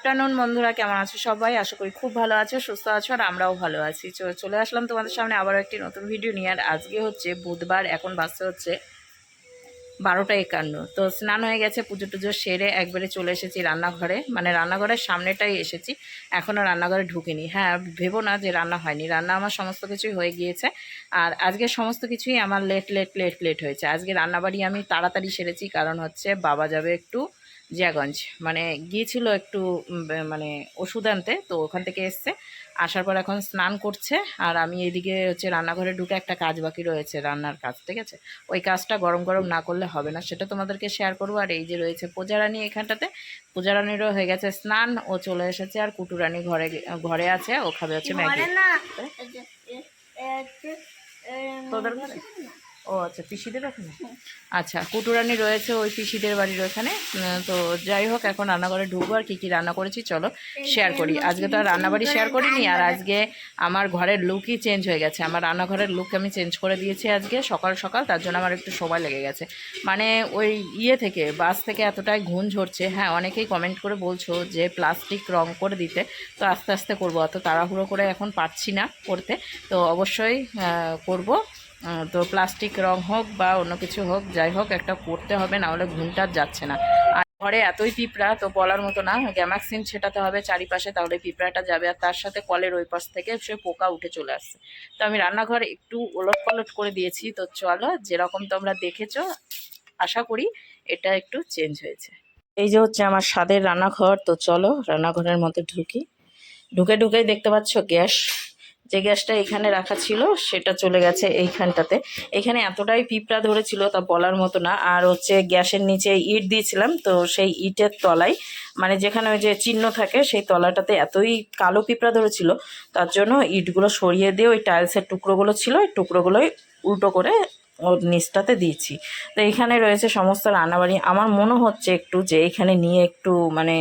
Afternoon বন্ধুরা, কেমন আছো সবাই? আশা করি খুব ভালো আছো, সুস্থ আছো, আর আমরাও ভালো আছি। চলে আসলাম তোমাদের সামনে আবারও একটি নতুন ভিডিও নিয়ে। আর আজকে হচ্ছে বুধবার, এখন বাজতে হচ্ছে 12টা 51। তো স্নান হয়ে গেছে, পুজো টুজো সেরে একবারে চলে এসেছি রান্নাঘরে, মানে রান্নাঘরের সামনেটাই এসেছি। এখনও রান্নাঘরে ঢুকিনি। হ্যাঁ, ভেবো না যে রান্না হয়নি, রান্না আমার সমস্ত কিছুই হয়ে গিয়েছে। আর আজকে সমস্ত কিছুই আমার লেট হয়েছে। আজকে রান্নাবাড়ি আমি তাড়াতাড়ি সেরেছি, কারণ হচ্ছে বাবা যাবে একটু জিয়াগঞ্জ, মানে গিয়েছিল একটু মানে ওষুধ আনতে, তো ওখান থেকে এসছে। আসার পর এখন স্নান করছে, আর আমি এদিকে হচ্ছে রান্নাঘরে ঢুকে একটা কাজ বাকি রয়েছে, রান্নার কাজ, ঠিক আছে? ওই কাজটা গরম গরম না করলে হবে না, সেটা তোমাদেরকে শেয়ার করবো। আর এই যে রয়েছে পূজারানী এখানটাতে, পূজারানীরও হয়ে গেছে স্নান, ও চলে এসেছে। আর কুটুরানী ঘরে আছে, ও খাবে হচ্ছে ম্যাগি। তোদের ঘরে? ও আচ্ছা, পিসিদের ওখানে? আচ্ছা, কুটুরানি রয়েছে ওই পিসিদের বাড়ির ওখানে। তো যাই হোক, এখন রান্নাঘরে ঢুকবো। আর কী কী রান্না করেছি চলো শেয়ার করি। আজকে তো আর রান্নাবাড়ি শেয়ার করিনি, আর আজকে আমার ঘরের লুকই চেঞ্জ হয়ে গেছে। আমার রান্নাঘরের লুক আমি চেঞ্জ করে দিয়েছি আজকে সকাল সকাল, তার জন্য আমার একটু সময় লেগে গেছে। মানে ওই থেকে বাস থেকে এতটাই ঘুম ঝরছে। হ্যাঁ, অনেকেই কমেন্ট করে বলছো যে প্লাস্টিক রং করে দিতে, তো আস্তে আস্তে করবো, অত তাড়াহুড়ো করে এখন পারছি না করতে, তো অবশ্যই করব। তো প্লাস্টিক রং হোক বা অন্য কিছু হোক, যাই হোক একটা করতে হবে, না হলে ঘুমটা যাচ্ছে না। আর ঘরে এতই পিঁপড়া, তো বলার মতো না। গ্যামাক্সিন ছেটাতে হবে চারিপাশে, তাহলে পিঁপড়াটা যাবে। আর তার সাথে কলের ওই পাশ থেকে সে পোকা উঠে চলে আসছে। তো আমি রান্নাঘর একটু ওলট পালট করে দিয়েছি। তো চলো, যেরকম তোমরা দেখেছো, আশা করি এটা একটু চেঞ্জ হয়েছে। এই যে হচ্ছে আমার স্বাদের রান্নাঘর। তো চলো রান্নাঘরের মধ্যে ঢুকেই দেখতে পাচ্ছ গ্যাস, যে গ্যাসটা এখানে রাখা ছিল সেটা চলে গেছে এইখানটাতে। এখানে এতটাই পিঁপড়া ধরেছিল তা বলার মতো না। আর হচ্ছে গ্যাসের নিচে ইট দিয়েছিলাম, তো সেই ইটের তলায়, মানে যেখানে ওই যে চিহ্ন থাকে সেই তলাটাতে এতই কালো পিঁপড়া ধরেছিল, তার জন্য ইটগুলো সরিয়ে দিয়ে ওই টাইলসের টুকরোগুলো ছিল, ওই টুকরোগুলোই উল্টো করে ওর নিচটাতে দিয়েছি। তো এখানে রয়েছে সমস্ত রান্নাবাড়ি। আমার মনে হচ্ছে একটু যে এখানে নিয়ে একটু মানে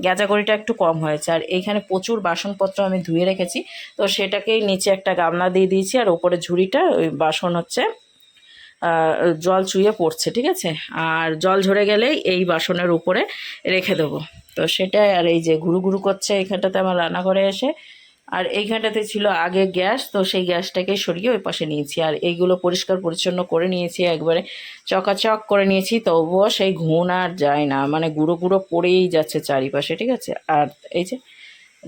গ্যাজাগড়িটা একটু কম হয়েছে। আর এইখানে প্রচুর বাসনপত্র আমি ধুয়ে রেখেছি, তো সেটাকেই নিচে একটা গামলা দিয়ে দিয়েছি, আর ওপরে ঝুড়িটা ওই বাসন হচ্ছে জল চুইয়ে পড়ছে, ঠিক আছে? আর জল ঝরে গেলেই এই বাসনের উপরে রেখে দেবো। তো সেটাই। আর এই যে ঘুরু ঘুরু করছে এইখানটাতে আমার রান্নাঘরে এসে। আর এইখানটাতে ছিল আগে গ্যাস, তো সেই গ্যাসটাকে সরিয়ে ওই পাশে নিয়েছি। আর এইগুলো পরিষ্কার পরিচ্ছন্ন করে নিয়েছি, একবারে চকাচক করে নিয়েছি। তবুও সেই ঘুণ আর যায় না, মানে গুঁড়ো গুঁড়ো পড়েই যাচ্ছে চারিপাশে, ঠিক আছে? আর এই যে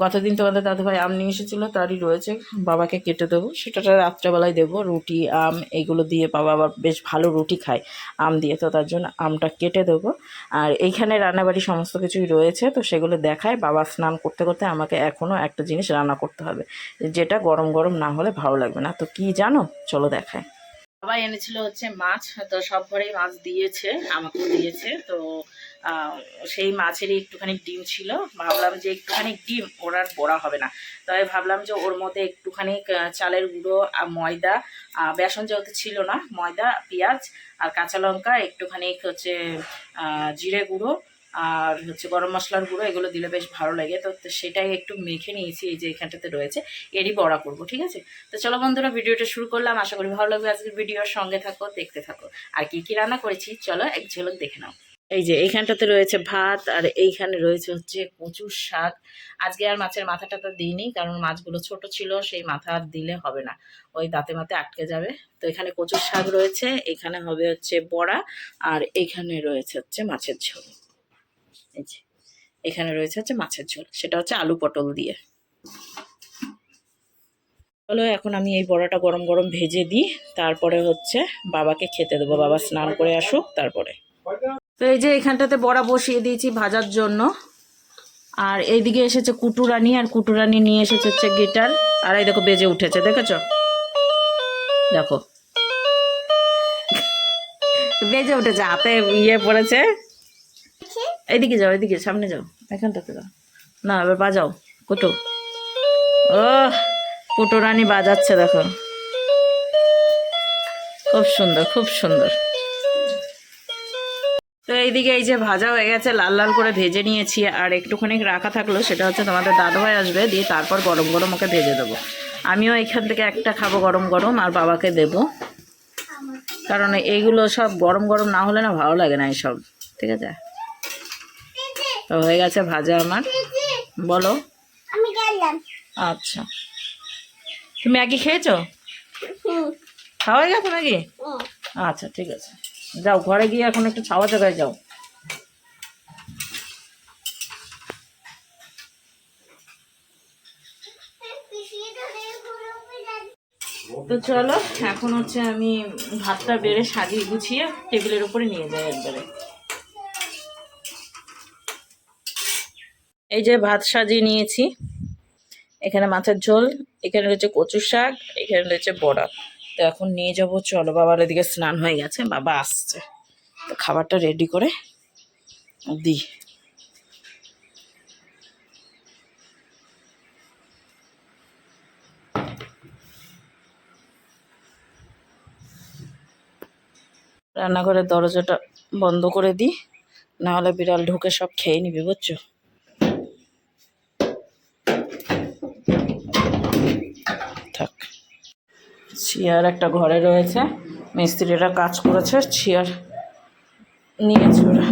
গতদিন তোমাদের দাদুভাই আম নিয়ে এসেছিলো, তারই রয়েছে, বাবাকে কেটে দেবো, সেটা রাত্রেবেলায় দেবো। রুটি আম এইগুলো দিয়ে, বাবা আবার বেশ ভালো রুটি খায় আম দিয়ে, তো তার জন্য আমটা কেটে দেবো। আর এইখানে রান্নাবাড়ি সমস্ত কিছুই রয়েছে, তো সেগুলো দেখায়। বাবা স্নান করতে করতে আমাকে এখনও একটা জিনিস রান্না করতে হবে, যেটা গরম গরম না হলে ভালো লাগবে না। তো কি জানো, চলো দেখায়। বাবা এনেছিল হচ্ছে মাছ, তো সব ঘরেই মাছ দিয়েছে, আমাকেও দিয়েছে। তো সেই মাছেরই একটুখানি ডিম ছিল। ভাবলাম যে একটুখানি ডিম ওর আর বড়া হবে না, তবে ভাবলাম যে ওর মধ্যে একটুখানি চালের গুঁড়ো, ময়দা, বেসন যেহেতু ছিল না, ময়দা, পেঁয়াজ আর কাঁচা লঙ্কা, একটুখানি হচ্ছে জিরে গুঁড়ো, আর হচ্ছে গরম মশলার গুঁড়ো, এগুলো দিলে বেশ ভালো লাগে। তো সেটাই একটু মেখে নিয়েছি, এই যে এখানটাতে রয়েছে, এরই বড়া করবো, ঠিক আছে? তো চলো বন্ধুরা, ভিডিওটা শুরু করলাম, আশা করি ভালো লাগবে। আজকের ভিডিওর সঙ্গে থাকো, দেখতে থাকো। আর কি কি রান্না করেছি চলো এক ঝলক দেখে নাও। এই যে এইখানটাতে রয়েছে ভাত, আর এইখানে রয়েছে হচ্ছে কচুর শাক। আজকে আর মাছের মাথাটা তো দিইনি, কারণ মাছগুলো ছোট ছিল, সেই মাথা আর দিলে হবে না, ওই দাঁতে মাতে আটকে যাবে। তো এখানে কচুর শাক রয়েছে, এখানে হবে হচ্ছে বড়া, আর এইখানে রয়েছে হচ্ছে মাছের ঝোল। এই যে এখানে রয়েছে হচ্ছে মাছের ঝোল, সেটা হচ্ছে আলু পটল দিয়ে। চলো এখন আমি এই বড়াটা গরম গরম ভেজে দিই, তারপরে হচ্ছে বাবাকে খেতে দেবো। বাবা স্নান করে আসুক তারপরে। তো এই যে এখানটাতে বড়া বসিয়ে দিয়েছি ভাজার জন্য। আর এইদিকে এসেছে কুটুরানি, আর কুটুরানি নিয়ে এসেছে হচ্ছে গিটার। আর এই দেখো বেজে উঠেছে, দেখেছো? দেখো বেজে উঠেছে, হাতে ইয়ে পড়েছে। এইদিকে যাও, এইদিকে সামনে যাও, এখানটাতে যাও না, এবার বাজাও কুটু। ও কুটুরানি বাজাচ্ছে, দেখো খুব সুন্দর, খুব সুন্দর। তো এইদিকে এই যে ভাজা হয়ে গেছে, লাল লাল করে ভেজে নিয়েছি। আর একটুখানি রাখা থাকলো, সেটা হচ্ছে তোমাদের দাদুভাই আসবে, দিয়ে তারপর গরম গরম ওকে ভেজে দেবো। আমিও এখান থেকে একটা খাবো গরম গরম, আর বাবাকে দেবো, কারণ এইগুলো সব গরম গরম না হলে না ভালো লাগে না এইসব, ঠিক আছে? তো হয়ে গেছে ভাজা আমার। বলো। আমি গেলাম। আচ্ছা, তুমি ম্যাগি খেয়েছো? খাওয়া হয়ে গেছে ম্যাগি? আচ্ছা ঠিক আছে, যাও ঘরে গিয়ে এখন একটু ছাওয়া জায়গায় যাও। তো চলো এখন হচ্ছে আমি ভাতটা বেড়ে সাজিয়ে গুছিয়ে টেবিলের উপরে নিয়ে যাই একবারে। এই যে ভাত সাজিয়ে নিয়েছি, এখানে মাছের ঝোল, এখানে রয়েছে কচুর শাক, এখানে রয়েছে বড়া। তো এখন নিয়ে যাবো, চলো। বাবার এদিকে স্নান হয়ে গেছে, বাবা আসছে, তো খাবারটা রেডি করে দিই। রান্নাঘরের দরজাটা বন্ধ করে দিই, নাহলে বিড়াল ঢুকে সব খেয়ে নিবি, বুঝছো? থাক। চেয়ার একটা ঘরে রয়েছে, মিস্ত্রিরা কাজ করেছে, চেয়ার নিয়েছে ওরা।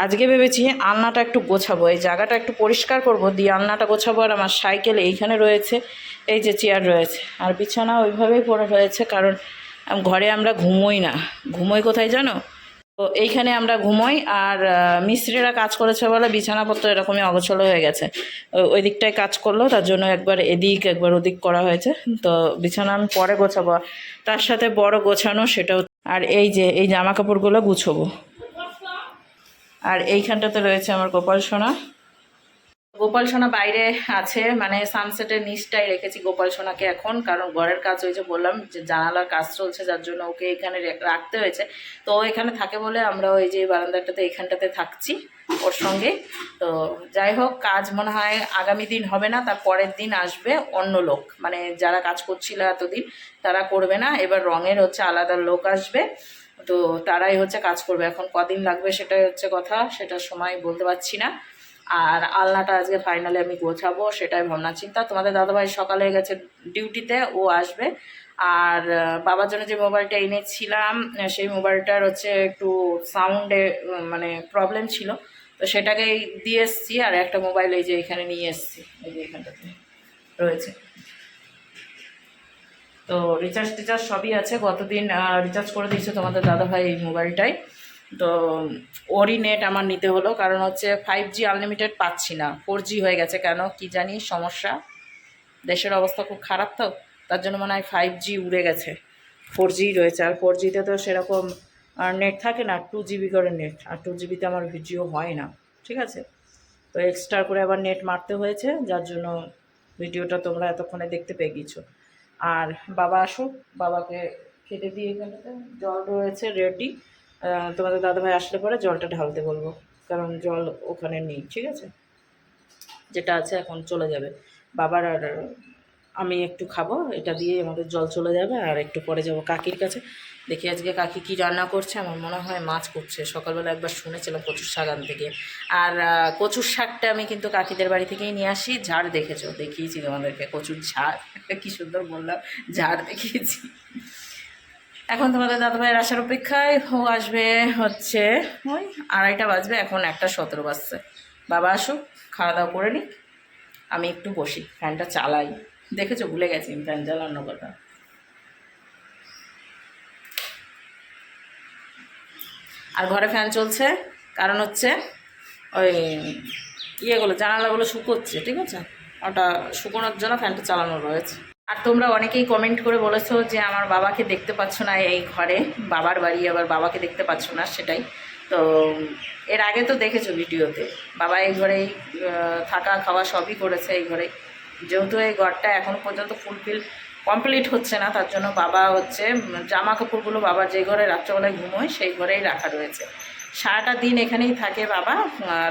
আজকে ভেবেছি আলনাটা একটু গোছাবো, এই জায়গাটা একটু পরিষ্কার করব, দিয়ে আলনাটা গোছাবো। আর আমার সাইকেল এইখানে রয়েছে, এই যে চেয়ার রয়েছে, আর বিছানা ওইভাবেই পড়ে রয়েছে, কারণ ঘরে আমরা ঘুমোই না। ঘুমোই কোথায় জানো? তো এইখানে আমরা ঘুমোই। আর মিস্ত্রিরা কাজ করেছে বলে বিছানাপত্র এরকমই অগোছালো হয়ে গেছে। ওই দিকটায় কাজ করলো, তার জন্য একবার এদিক একবার ওদিক করা হয়েছে। তো বিছানা আমি পরে গোছাবো, তার সাথে বড় গোছানো সেটাও। আর এই যে এই জামা কাপড়গুলো গুছাবো। আর এইখানটাতে রয়েছে আমার গোপাল সোনা। গোপাল সোনা বাইরে আছে, মানে সানসেটের নিচটাই রেখেছি গোপাল সোনাকে এখন, কারণ ঘরের কাজ হয়েছে, বললাম যে জানালার কাজ চলছে, যার জন্য ওকে এখানে রাখতে হয়েছে। তো ও এখানে থাকে বলে আমরা ওই যে বারান্দাটাতে এইখানটাতে থাকছি ওর সঙ্গে। তো যাই হোক, কাজ মনে হয় আগামী দিন হবে না, তার পরের দিন আসবে অন্য লোক, মানে যারা কাজ করছিল এতদিন তারা করবে না, এবার রঙের হচ্ছে আলাদা লোক আসবে। তো তারাই হচ্ছে কাজ করবে। এখন কদিন লাগবে সেটাই হচ্ছে কথা, সেটা সময় বলতে পারছি না। আর আলনাটা আজকে ফাইনালি আমি গোছাবো, সেটাই ভাবনা চিন্তা। তোমাদের দাদাভাই সকালে গেছে ডিউটিতে, ও আসবে। আর বাবার জন্য যে মোবাইলটা এনেছিলাম, সেই মোবাইলটার হচ্ছে একটু সাউন্ডে মানে প্রবলেম ছিল, তো সেটাকেই দিয়ে এসছি। আর একটা মোবাইল এই যে এখানে নিয়ে এসছি, এই যে এখানটাতে রয়েছে। তো রিচার্জ টিচার্জ সবই আছে, গতদিন রিচার্জ করে দিয়েছে তোমাদের দাদাভাই এই মোবাইলটাই। তো ওরই নেট আমার নিতে হলো, কারণ হচ্ছে 5G আনলিমিটেড পাচ্ছি না, 4G হয়ে গেছে। কেন কি জানি সমস্যা, দেশের অবস্থা খুব খারাপ, তো তার জন্য মনে হয় 5G উড়ে গেছে, 4G রয়েছে। আর 4Gতে তো সেরকম নেট থাকে না, 2GB করে নেট, আর 2GBতে আমার ভিডিও হয় না, ঠিক আছে? তো এক্সট্রা করে আবার নেট মারতে হয়েছে, যার জন্য ভিডিওটা তোমরা এতক্ষণে দেখতে পেয়ে গেছো। আর বাবা আসুক, বাবাকে খেতে দিয়ে এখানটাতে জল রয়েছে রেডি। তোমাদের দাদাভাই আসলে পরে জলটা ঢালতে বলবো, কারণ জল ওখানে নেই, ঠিক আছে? যেটা আছে এখন চলে যাবে। বাবার আর আমি একটু খাবো, এটা দিয়ে আমাদের জল চলে যাবে। আর একটু পরে যাব কাকির কাছে, দেখি আজকে কাকি কি রান্না করছে। আমার মনে হয় মাছ করছে, সকালবেলা একবার শুনেছিলাম কচুর শাক আনতে গিয়ে। আর কচুর শাকটা আমি কিন্তু কাকিদের বাড়ি থেকেই নিয়ে আসি, ঝাড় দেখেছো, দেখিয়েছি তোমাদেরকে, কচুর ঝাড় কি সুন্দর বললাম, ঝাড় দেখিয়েছি। এখন তোমাদের দাদাভাইয়ের আসার অপেক্ষায়, ও আসবে হচ্ছে ওই 2:30 বাজবে, এখন 1:17 বাজছে। বাবা আসুক, খাওয়া দাওয়া করে নিক, আমি একটু বসি, ফ্যানটা চালাই। দেখেছো, ভুলে গেছি ফ্যান চালানোর কথা। আর ঘরে ফ্যান চলছে, কারণ হচ্ছে ওই ইয়েগুলো জানালাগুলো শুকোচ্ছে, ঠিক আছে? ওটা শুকোনোর জন্য ফ্যানটা চালানো রয়েছে। আর তোমরা অনেকেই কমেন্ট করে বলেছো যে আমার বাবাকে দেখতে পাচ্ছ না এই ঘরে, বাবার বাড়ি আবার বাবাকে দেখতে পাচ্ছ না, সেটাই। তো এর আগে তো দেখেছো ভিডিওতে, বাবা এই ঘরেই থাকা খাওয়া সবই করেছে এই ঘরে। যেহেতু এই ঘরটা এখনও পর্যন্ত ফুলফিল কমপ্লিট হচ্ছে না, তার জন্য বাবা হচ্ছে জামা কাপড়গুলো বাবার যে ঘরে রাত্রেবেলায় ঘুমোয় সেই ঘরেই রাখা রয়েছে। সারাটা দিন এখানেই থাকে বাবা,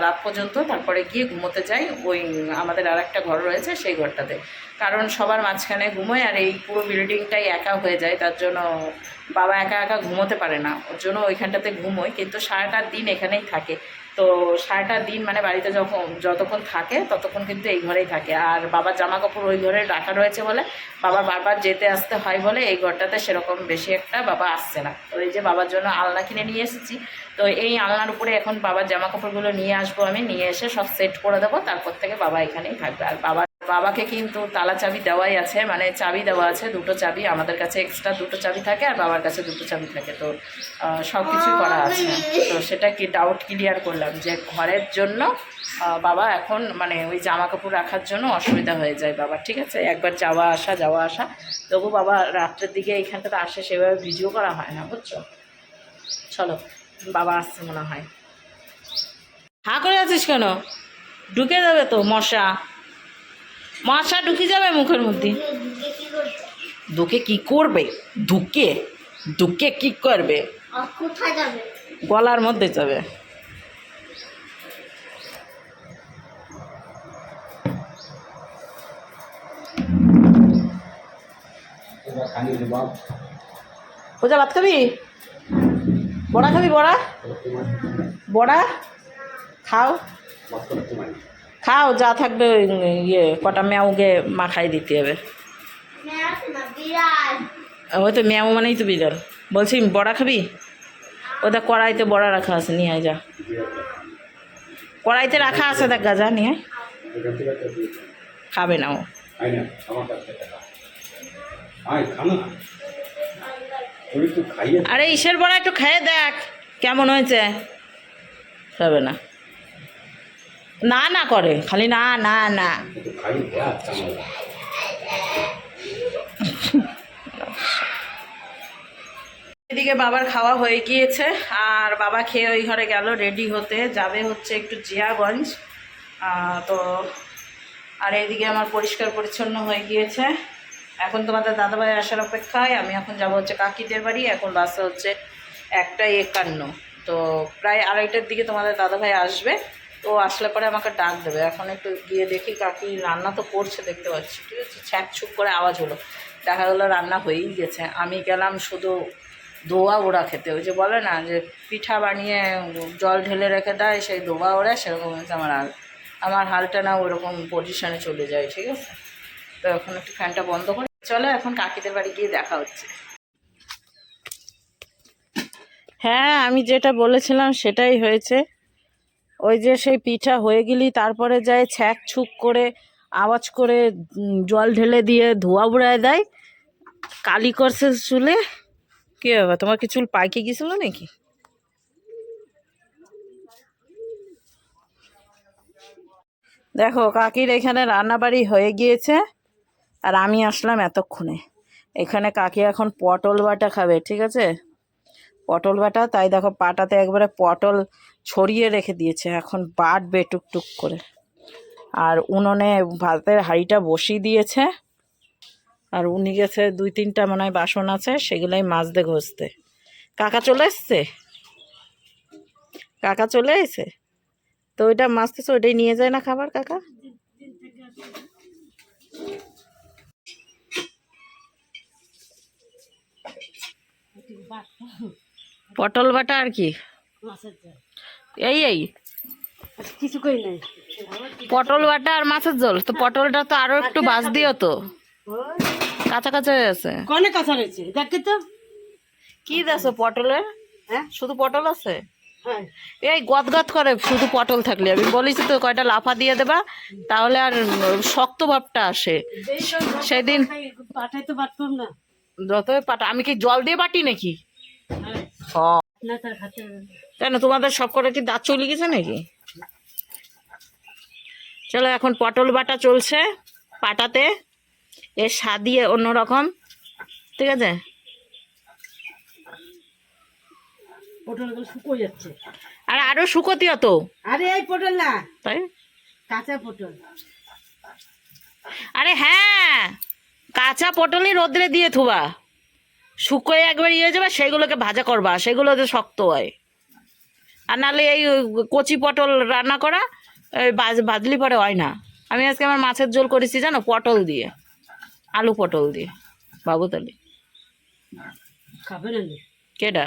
রাত পর্যন্ত, তারপরে গিয়ে ঘুমোতে যায় ওই আমাদের আর একটা ঘর রয়েছে সেই ঘরটাতে। কারণ সবার মাঝখানে ঘুমোয় আর এই পুরো বিল্ডিংটাই একা হয়ে যায়, তার জন্য বাবা একা একা ঘুমোতে পারে না, ওর জন্য ওইখানটাতে ঘুমোয়। কিন্তু সারাটা দিন এখানেই থাকে, তো সারাটা দিন মানে বাড়িতে যতক্ষণ থাকে ততক্ষণ কিন্তু এই ঘরেই থাকে। আর বাবার জামা কাপড় ওই ঘরে রাখা রয়েছে বলে বাবা বারবার যেতে আসতে হয় বলে এই ঘরটাতে সেরকম বেশি একটা বাবা আসছে না। তো এই যে বাবার জন্য আলনা কিনে নিয়ে এসেছি, তো এই আলনার উপরে এখন বাবার জামা কাপড়গুলো নিয়ে আসবো আমি, নিয়ে এসে সব সেট করে দেবো, তারপর থেকে বাবা এখানেই থাকবে। আর বাবাকে কিন্তু তালা চাবি দেওয়াই আছে, মানে চাবি দেওয়া আছে, দুটো চাবি আমাদের কাছে, এক্সট্রা দুটো চাবি থাকে আর বাবার কাছে দুটো চাবি থাকে, তো সব কিছুই করা আছে। তো সেটা কি ডাউট ক্লিয়ার করলাম যে ঘরের জন্য বাবা এখন মানে ওই জামা কাপড় রাখার জন্য অসুবিধা হয়ে যায় বাবা, ঠিক আছে, একবার যাওয়া আসা। তবু বাবা রাত্রের দিকে এইখানটাতে আসে, সেভাবে ভিডিও করা হয় না, বুঝছো। চলো বাবা আসছে মনে হয়। হা করে আছিস কেন? ঢুকে যাবে তো মশা ঢুকে যাবে মুখের মধ্যে। ঢুকে কি করবে? ঢুকে কি করবে? কোথায় যাবে? গলার মধ্যে যাবে। পূজা ভাত খাবি? বড়া খাবি? বড়া খাও, যা থাকবে ওই কটা ম্যাউকে মাখাই দিতে হবে। ওই তো ম্যাউ মানেই তো বিড়াল। বলছি বড়া খাবি? ওদের কড়াইতে বড়া রাখা আছে, নিয়ে আয় যা। কড়াইতে রাখা আছে, দেখ গাজা নিয়ে খাবে না ও। আরে ইসের বড়া একটু খেয়ে দেখ কেমন হয়েছে। খাবে না, না করে খালি না। এদিকে বাবার খাওয়া হয়ে গিয়েছে, আর বাবা খেয়ে ওই ঘরে গেল রেডি হতে, যাবে হচ্ছে একটু জিয়াগঞ্জ। তো আর এইদিকে আমার পরিষ্কার পরিচ্ছন্ন হয়ে গিয়েছে। এখন তোমাদের দাদাভাই আসার অপেক্ষায়, আমি এখন যাব হচ্ছে কাকিদের বাড়ি। এখন বাসে হচ্ছে 1:51, তো প্রায় 2:30টার দিকে তোমাদের দাদাভাই আসবে। তো আসলে পরে আমাকে ডাক দেবে। এখন একটু গিয়ে দেখি, কাকি রান্না তো করছে দেখতে পাচ্ছি, ঠিক আছে, ছ্যাঁক করে আওয়াজ হলো, দেখা গেলো রান্না হয়েই গেছে। আমি গেলাম শুধু ধোয়া ওড়া খেতে, ওই যে বলে না যে পিঠা বানিয়ে জল ঢেলে রেখে দেয়, সেই ধোয়া ওড়া, সেরকম হচ্ছে আমার হালটা না ওরকম পজিশনে চলে যায়, ঠিক আছে। তো এখন একটু ফ্যানটা বন্ধ করে চলো এখন কাকিদের বাড়ি গিয়ে দেখা হচ্ছে। হ্যাঁ, আমি যেটা বলেছিলাম সেটাই হয়েছে। ওই যে সেই পিঠা হয়ে গেলি তারপরে যায় ছ্যাঁক করে আওয়াজ করে জল ঢেলে দিয়ে ধোয়া উড়ায় দেয়, কালি করছে চুলে। কি হবে, তোমার কি চুল পাইকে গেছিল নাকি? দেখো কাকির এখানে রান্নাবাড়ি হয়ে গিয়েছে, আর আমি আসলাম এতক্ষণে। এখানে কাকি এখন পটল বাটা খাবে, ঠিক আছে, পটল বাটা। তাই দেখো পাটাতে একবারে পটল ছড়িয়ে রেখে দিয়েছে, এখন বাটবে টুকটুক করে। আর উনুনে ভাতের হাঁড়িটা বসিয়ে দিয়েছে, আর উনি গেছে 2-3টা মনে হয় বাসন আছে, সেগুলাই মাজতে ঘষতে। কাকা চলে এসছে, তো ওইটা মাজতেছে, ওইটাই নিয়ে যায় না খাবার কাকা। পটল বাটা আর কি, এই কিছু কই নাই, পটল বাটা আর মাছের ঝোল। তো পটলটা তো আরো একটু ভাজ দিও তো, কাঁচা কাঁচা হয়ে আছে। কনে কাঁচা রয়েছে দেখে তো। কি দেখো পটলে? হ্যাঁ, শুধু পটল আছে? হ্যাঁ, এই গদগদ করে শুধু পটল থাকলে। আমি বলেছি তো কয়টা লাফা দিয়ে দেবা, তাহলে আর শক্ত ভাবটা আসে। সেদিন পাঠাই তো পারতাম না, যতই পাটা, আমি কি জল দিয়ে বাটি নাকি? না তার হাতে। কেন তোমাদের সব করে কি দাঁত চলে গেছে নাকি? চলো এখন পটল বাটা চলছে পাটাতে, এর স্বাদই অন্যরকম, ঠিক আছে। পটলগুলো শুকো যাচ্ছে, আর আরো শুকোতিও তো। আরে এই পটল না, তাই কাঁচা পটল। আরে হ্যাঁ, কাঁচা পটলই রোদ্রে দিয়ে থুবা, শুকোয় একবার ইয়ে যাবে, সেগুলোকে ভাজা করবা, সেগুলো যে শক্ত হয়। আর নাহলে এই কচি পটল রান্না করা ভাজলি পরে হয় না। আমি আজকে আমার মাছের ঝোল করেছি জানো, পটল দিয়ে। আলু পটল দিয়ে বাবুতালি। খাবে না নে। কেডা?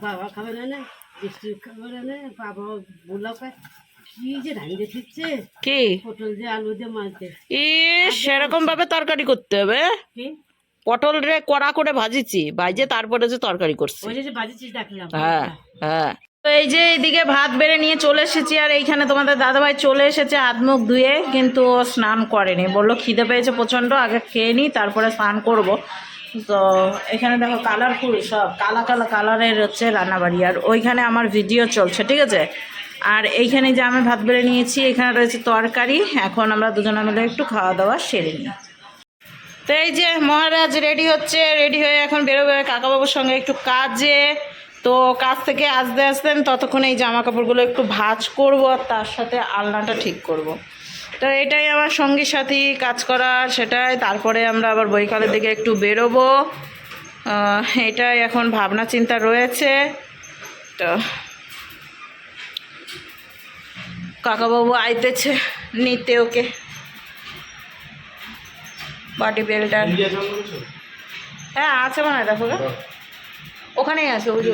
বাবা খাবে না নে, বৃষ্টি খাবে না নে, বাবা বললাম কি যে রাঁধে ঠিকছে, কি পটল দিয়ে আলু দিয়ে মাছ দিয়ে। সেরকম ভাবে তরকারি করতে হবে। কি পটল রে কড়া করে ভাজিছি, ভাজে তারপরে যে তরকারি করছি। ওই যে বাজিছিস দেখলাম। হ্যাঁ হ্যাঁ। তো এই যে এইদিকে ভাত বেড়ে নিয়ে চলে এসেছি, আর এইখানে তোমাদের দাদাভাই চলে এসেছে হাত মুখ ধুয়ে, কিন্তু ও স্নান করেনি, বললো খিদে পেয়েছে প্রচণ্ড, আগে খেয়ে নিই তারপরে স্নান করব। তো এখানে দেখো কালারফুল সব কালা কালা কালারের হচ্ছে রান্নাবাড়ি, আর ওইখানে আমার ভিডিও চলছে, ঠিক আছে। আর এইখানে যে আমি ভাত বেড়ে নিয়েছি, এখানে রয়েছে তরকারি। এখন আমরা দুজনে মিলে একটু খাওয়া দাওয়া সেরে নিই। তো এই যে মহারাজ রেডি হচ্ছে, রেডি হয়ে এখন বেরোবে কাকাবাবুর সঙ্গে একটু কাজে। তো কাজ থেকে আসতে আসতে আমি ততক্ষণ এই জামা কাপড়গুলো একটু ভাঁজ করব, আর তার সাথে আলনাটা ঠিক করব। তো এটাই আমার সঙ্গী সাথী কাজ করা, সেটাই। তারপরে আমরা আবার বৈকালের দিকে একটু বেরোবো, এটাই এখন ভাবনা চিন্তা রয়েছে। তো কাকাবাবু আইতেছে নিতে ওকে বডি বিল্ডার। হ্যাঁ আছে মনে হয়, দেখো ওখানেই আছে। ওই যে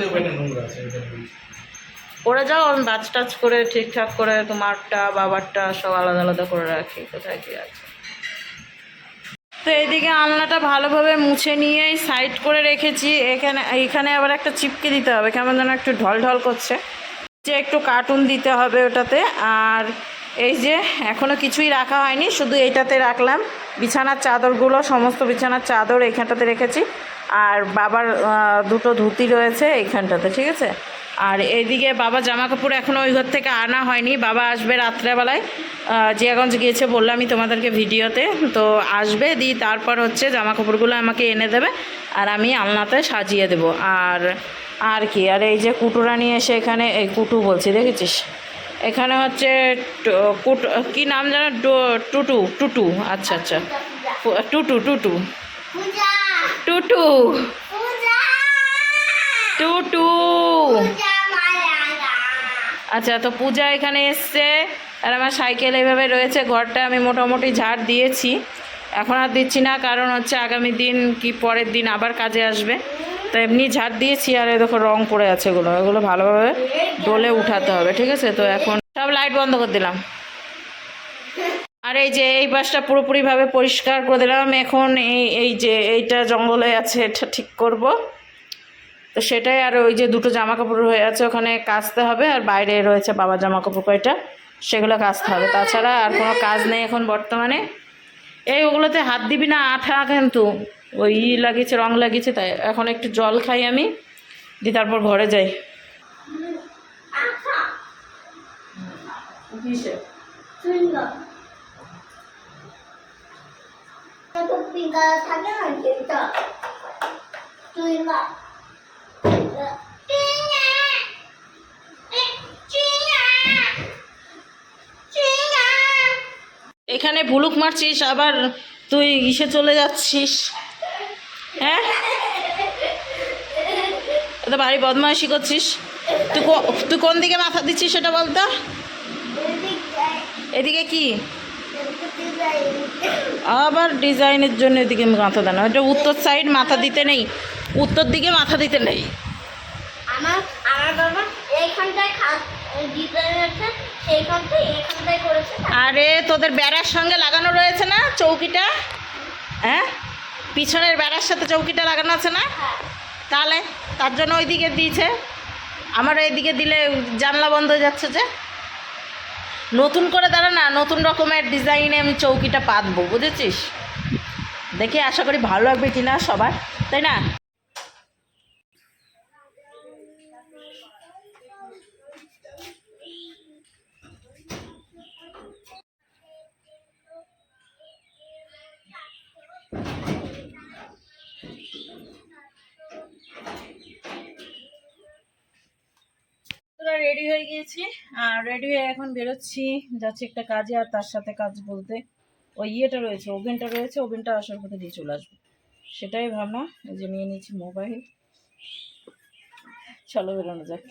ওরা যাও, আমি বাজ টাচ করে ঠিকঠাক করে তোমারটা বাবারটা সব আলাদা আলাদা করে রাখি, কোথায় কি আছে। তো এইদিকে আলনাটা ভালোভাবে মুছে নিয়েই সাইড করে রেখেছি। এইখানে আবার একটা চিপকে দিতে হবে, কেমন যেন একটু ঢল ঢল করছে, যে একটু কার্টুন দিতে হবে ওটাতে। আর এই যে এখনও কিছুই রাখা হয়নি, শুধু এইটাতে রাখলাম বিছানার চাদরগুলো, সমস্ত বিছানার চাদর এইখানটাতে রেখেছি। আর বাবার দুটো ধুতি রয়েছে এইখানটাতে, ঠিক আছে। আর এইদিকে বাবা জামা কাপড় এখনও ওই ঘর থেকে আনা হয়নি, বাবা আসবে রাত্রেবেলায়, জিয়াগঞ্জ গিয়েছে বললামই তোমাদেরকে ভিডিওতে। তো আসবে, দিয়ে তারপর হচ্ছে জামা কাপড়গুলো আমাকে এনে দেবে, আর আমি আলনাতে সাজিয়ে দেবো। আর কি, আর এই যে কুটুরা নিয়ে এসে এখানে, এই কুটু বলছি দেখেছিস, এখানে হচ্ছে কুটু কী নাম জানো, টুটু টুটু, আচ্ছা আচ্ছা, টুটু টুটু টুটু টুটু আচ্ছা। তো পূজা এখানে এসছে, আর আমার সাইকেল এইভাবে রয়েছে। ঘরটা আমি মোটামুটি ঝাড় দিয়েছি, এখন আর দিচ্ছি না, কারণ হচ্ছে আগামী দিন কি পরের দিন আবার কাজে আসবে। তো এমনি ঝাড় দিয়েছি, আর এই দেখো রং পড়ে আছে, এগুলো ভালোভাবে ডলে উঠাতে হবে, ঠিক আছে। তো এখন সব লাইট বন্ধ করে দিলাম, আর এই যে এই পাশটা পুরোপুরিভাবে পরিষ্কার করে দিলাম। এখন এই যে এইটা জঙ্গলে আছে, এটা ঠিক করব। তো সেটাই, আর ওই যে দুটো জামা কাপড় হয়ে আছে ওখানে কাচতে হবে, আর বাইরে রয়েছে বাবার জামা কাপড় কয়টা, সেগুলো কাচতে হবে। তাছাড়া আর কোনো কাজ নেই এখন বর্তমানে। এই ওগুলোতে হাত দিবি না, আঠা কিন্তু ওই লাগিয়েছে, রং লাগিয়েছে। তাই এখন একটু জল খাই আমি, দিয়ে তারপর ঘরে যাই। এখানে ভুলুক মারছিস, আবার তুই ইসে চলে যাচ্ছিস, হ্যাঁ তো ভারী বদমাইশি করছিস। তুই কোন দিকে মাথা দিচ্ছিস সেটা বলতো। এদিকে কি আবার ডিজাইনের জন্য এদিকে মাথা দেয় না, এটা উত্তর সাইড, মাথা দিতে নেই, উত্তর দিকে মাথা দিতে নেই। আমার বাবা এইখানটায় আরে তোদের বেড়ার সঙ্গে লাগানো রয়েছে না চৌকিটা, হ্যাঁ পিছনের বেড়ার সাথে চৌকিটা লাগানো আছে না, তাহলে তার জন্য ওই দিকে দিয়েছে। আমার এইদিকে দিলে জানলা বন্ধ হয়ে যাচ্ছে। যে নতুন করে দাঁড়া না, নতুন রকমের ডিজাইনে আমি চৌকিটা পাতবো, বুঝেছিস। দেখি আশা করি ভালো লাগবে কিনা সবার, তাই না। রেডি হয়ে গিয়েছি, আর রেডি হয়ে এখন বেরোচ্ছি, যাচ্ছি একটা কাজে। আর তার সাথে কাজ বলতে ওই ইয়েটা রয়েছে, ওভেনটা রয়েছে, ওভেনটা আসার পথে দিয়ে চলে আসবো, সেটাই ভাবনা। এই যে নিয়ে নিয়েছি মোবাইল, চলো বেরোনো যাক।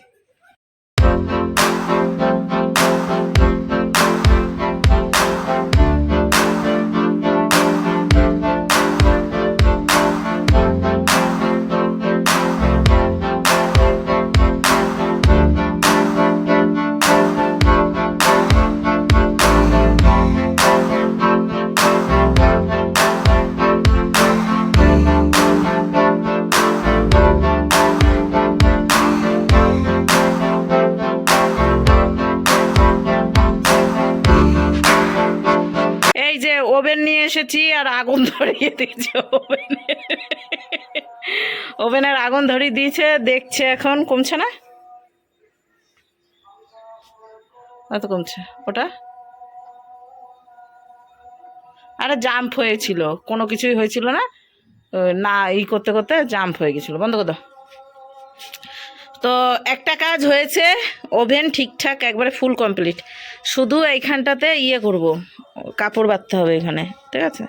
ওভেন নিয়ে এসেছি আর আগুন ধরিয়ে দিয়েছে ওভেনের আগুন ধরিয়ে দিয়েছে, দেখছে এখন কমছে না, এত কমছে ওটা। আরে জাম্প হয়েছিল, কোনো কিছুই হয়েছিল না, না ই করতে করতে জাম্প হয়ে গেছিলো। বন্ধ করে দাও। তো একটা কাজ হয়েছে, ওভেন ঠিকঠাক একবারে ফুল কমপ্লিট, শুধু এইখানটাতে ইয়ে করব, কাপড় বাঁধতে হবে এখানে, ঠিক আছে।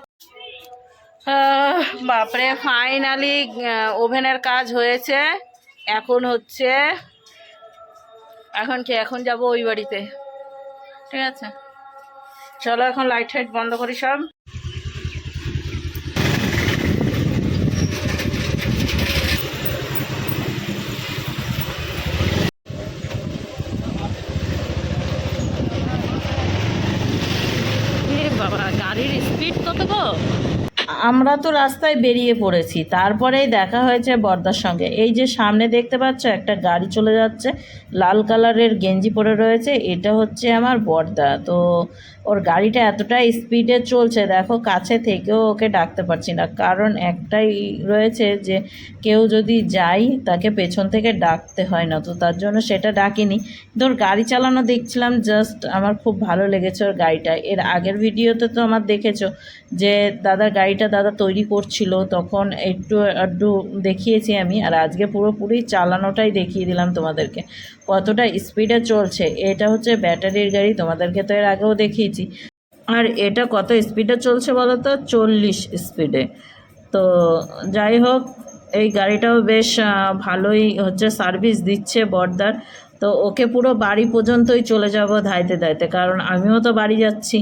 বাপরে ফাইনালি ওভেনের কাজ হয়েছে। এখন হচ্ছে এখন কি, এখন যাব ওই বাড়িতে, ঠিক আছে। চলো এখন লাইট ফাইট বন্ধ করি সব। বাবা গাড়ির স্পিড কত গো। আমরা তো রাস্তায় বেরিয়ে পড়েছি, তারপরেই দেখা হয়েছে বর্দার সঙ্গে। এই যে সামনে দেখতে পাচ্ছ একটা গাড়ি চলে যাচ্ছে, লাল কালারের গেঞ্জি পরে রয়েছে, এটা হচ্ছে আমার বর্দা। তো ওর গাড়িটা এতটাই স্পিডে চলছে, দেখো কাছে থেকেও ওকে ডাকতে পারছি না, কারণ একটাই রয়েছে যে কেউ যদি যাই তাকে পেছন থেকে ডাকতে হয় না, তো তার জন্য সেটা ডাকিনি। কিন্তু ওর গাড়ি চালানো দেখছিলাম, জাস্ট আমার খুব ভালো লেগেছে ওর গাড়িটা। এর আগের ভিডিওতে তো আমার দেখেছো যে দাদার গাড়িটা দাদা তৈরি করছিল, তখন একটু আধটু দেখিয়েছি আমি, আর আজকে পুরোপুরি চালানোটাই দেখিয়ে দিলাম তোমাদেরকে কতটা স্পিডে চলছে। এটা হচ্ছে ব্যাটারির গাড়ি, তোমাদেরকে তো এর আগেও দেখিয়েছি। আর এটা কত স্পিডে চলছে বলো তো, 40 স্পিডে। তো যাই হোক, এই গাড়িটাও বেশ ভালোই হচ্ছে সার্ভিস দিচ্ছে বর্দার। তো ওকে পুরো বাড়ি পর্যন্তই চলে যাব ধাইতে ধাইতে, কারণ আমিও তো বাড়ি যাচ্ছি।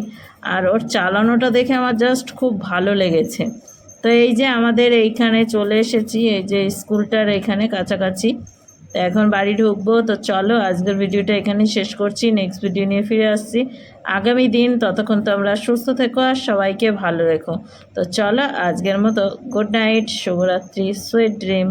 আর ওর চালানোটা দেখে আমার জাস্ট খুব ভালো লেগেছে। তো এই যে আমাদের এইখানে চলে এসেছি, এই যে স্কুলটার এখানে কাছাকাছি। তো এখন বাড়ি ঢুকবো। তো চলো আজকের ভিডিওটা এখানেই শেষ করছি, নেক্সট ভিডিও নিয়ে ফিরে আসছি আগামী দিন। ততক্ষণ তোমরা সুস্থ থেকো আর সবাইকে ভালো রেখো। তো চলো আজকের মতো গুড নাইট, শুভরাত্রি, সুইট ড্রিম।